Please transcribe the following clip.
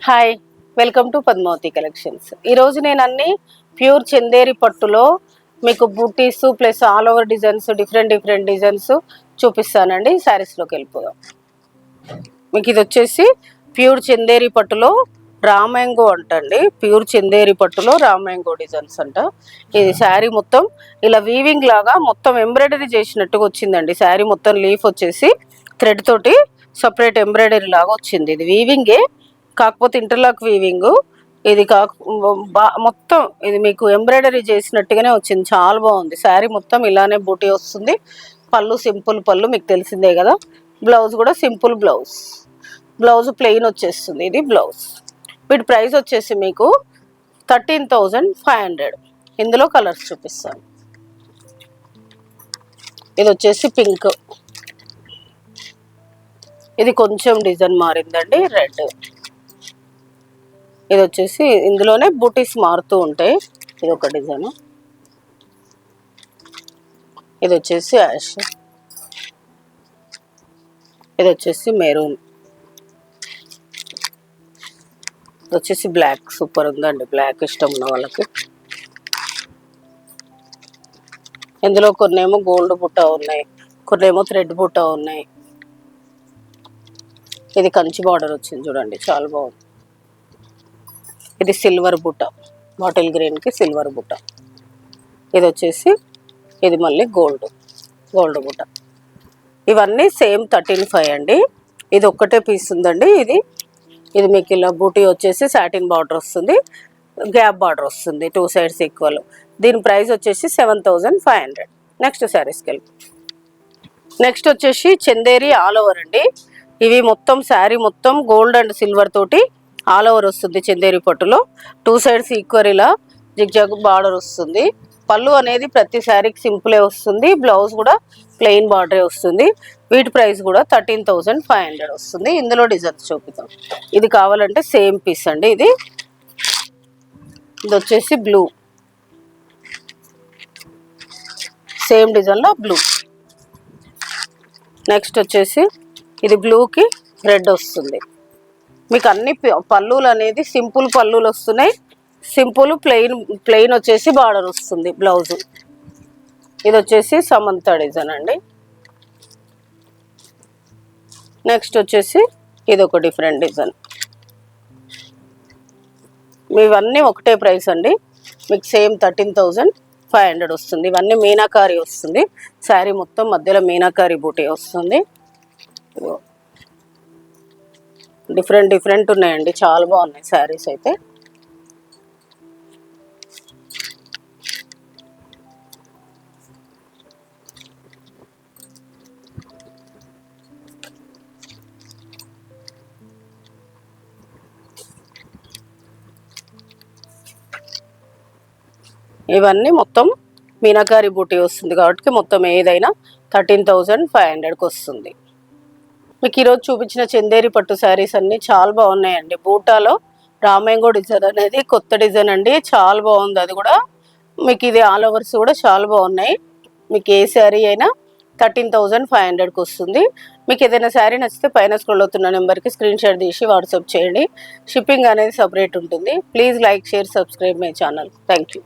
Hi, welcome to Padmavati collections. ఈరోజు నేను అన్ని ప్యూర్ చందేరి పట్టులో మీకు బూటీస్ plus all over designs different designs చూపిస్తానండి. శారీస్లోకి వెళ్ళిపోదాం. మీకు ఇది వచ్చేసి ప్యూర్ చందేరి పట్టులో రామ్యాంగో అంటండి. ప్యూర్ చందేరి పట్టులో రామ్యాంగో డిజైన్స్ అంట. ఇది శారీ మొత్తం ఇలా వీవింగ్ లాగా మొత్తం ఎంబ్రాయిడరీ చేసినట్టుగా వచ్చిందండి. శారీ మొత్తం లీఫ్ వచ్చేసి థ్రెడ్ తోటి సపరేట్ ఎంబ్రాయిడరీ లాగా వచ్చింది. ఇది వీవింగే, కాకపోతే ఇంటర్లాక్ వీవింగ్. ఇది మొత్తం ఇది మీకు ఎంబ్రాయిడరీ చేసినట్టుగానే వచ్చింది. చాలా బాగుంది. శారీ మొత్తం ఇలానే బూటీ వస్తుంది. పళ్ళు సింపుల్ పళ్ళు, మీకు తెలిసిందే కదా. బ్లౌజ్ కూడా సింపుల్ బ్లౌజ్, బ్లౌజ్ ప్లెయిన్ వచ్చేస్తుంది. ఇది బ్లౌజ్. వీటి ప్రైస్ వచ్చేసి మీకు 13,500. ఇందులో కలర్స్ చూపిస్తాను. ఇది వచ్చేసి పింక్, ఇది కొంచెం డిజైన్ మారిందండి, రెడ్. ఇది వచ్చేసి ఇందులోనే బూటీస్ మారుతూ ఉంటాయి. ఇది ఒక డిజైన్. ఇది వచ్చేసి యాష్, ఇది వచ్చేసి మెరూన్, ఇది వచ్చేసి బ్లాక్. సూపర్ ఉందండి, బ్లాక్ ఇష్టం ఉన్న వాళ్ళకి. ఇందులో కొన్నేమో గోల్డ్ బుట్ట ఉన్నాయి, కొన్నేమో థ్రెడ్ బుట్ట ఉన్నాయి. ఇది కంచి బార్డర్ వచ్చింది చూడండి, చాలా బాగుంది. ఇది సిల్వర్ బుట్ట, బాటిల్ గ్రీన్కి సిల్వర్ బుట్ట. ఇది వచ్చేసి ఇది మళ్ళీ గోల్డ్ బుట్ట. ఇవన్నీ సేమ్ 13,500 అండి. ఇది ఒక్కటే పీస్ ఉందండి. ఇది మీకు ఇలా బూటీ వచ్చేసి సాటిన్ బార్డర్ వస్తుంది, గ్యాప్ బార్డర్ వస్తుంది, 2 sides ఈక్వల్. దీని ప్రైస్ వచ్చేసి 7,500. నెక్స్ట్ శారీస్కి వెళ్ళి. నెక్స్ట్ వచ్చేసి చందేరి ఆల్ ఓవర్ అండి. ఇవి మొత్తం శారీ మొత్తం గోల్డ్ అండ్ సిల్వర్ తోటి ఆల్ ఓవర్ వస్తుంది. చందేరి పట్టులో 2 sides ఈక్వల్ ఇలా జిగ్జాగ్ బార్డర్ వస్తుంది. పళ్ళు అనేది ప్రతి శారీకి సింపులే వస్తుంది. బ్లౌజ్ కూడా ప్లెయిన్ బార్డరే వస్తుంది. వీటి ప్రైస్ కూడా 13,500 వస్తుంది. ఇందులో డిజైన్స్ చూపిద్దాం. ఇది కావాలంటే సేమ్ పీస్ అండి. ఇది వచ్చేసి బ్లూ, సేమ్ డిజైన్లో బ్లూ. నెక్స్ట్ వచ్చేసి ఇది బ్లూకి రెడ్ వస్తుంది. మీకు అన్ని పళ్ళులు అనేది సింపుల్ పళ్ళులు వస్తున్నాయి. సింపుల్ ప్లెయిన్ వచ్చేసి బార్డర్ వస్తుంది బ్లౌజు. ఇది వచ్చేసి సమంత డిజైన్ అండి. నెక్స్ట్ వచ్చేసి ఇది ఒక డిఫరెంట్ డిజైన్. ఇవన్నీ ఒకటే ప్రైస్ అండి. మీకు సేమ్ 13,500 వస్తుంది. ఇవన్నీ మీనాకారి వస్తుంది. శారీ మొత్తం మధ్యలో మీనాకారి బూటీ వస్తుంది. డిఫరెంట్ ఉన్నాయండి, చాలా బాగున్నాయి శారీస్ అయితే. ఇవన్నీ మొత్తం మీనాకారి బూటీ వస్తుంది కాబట్టి మొత్తం ఏదైనా 13,500కి వస్తుంది. మీకు ఈరోజు చూపించిన చందేరి పట్టు శారీస్ అన్నీ చాలా బాగున్నాయండి. బూటాలో రామ్యాంగో డిజైన్ అనేది కొత్త డిజైన్ అండి, చాలా బాగుంది. అది కూడా మీకు ఇది ఆల్ ఓవర్స్ కూడా చాలా బాగున్నాయి. మీకు ఏ శారీ అయినా 13,500కి వస్తుంది. మీకు ఏదైనా శారీ నచ్చితే పైన స్క్రోల్ అవుతున్న నెంబర్కి స్క్రీన్ షాట్ తీసి వాట్సాప్ చేయండి. షిప్పింగ్ అనేది సపరేట్ ఉంటుంది. Please like, share, subscribe my channel. Thank you.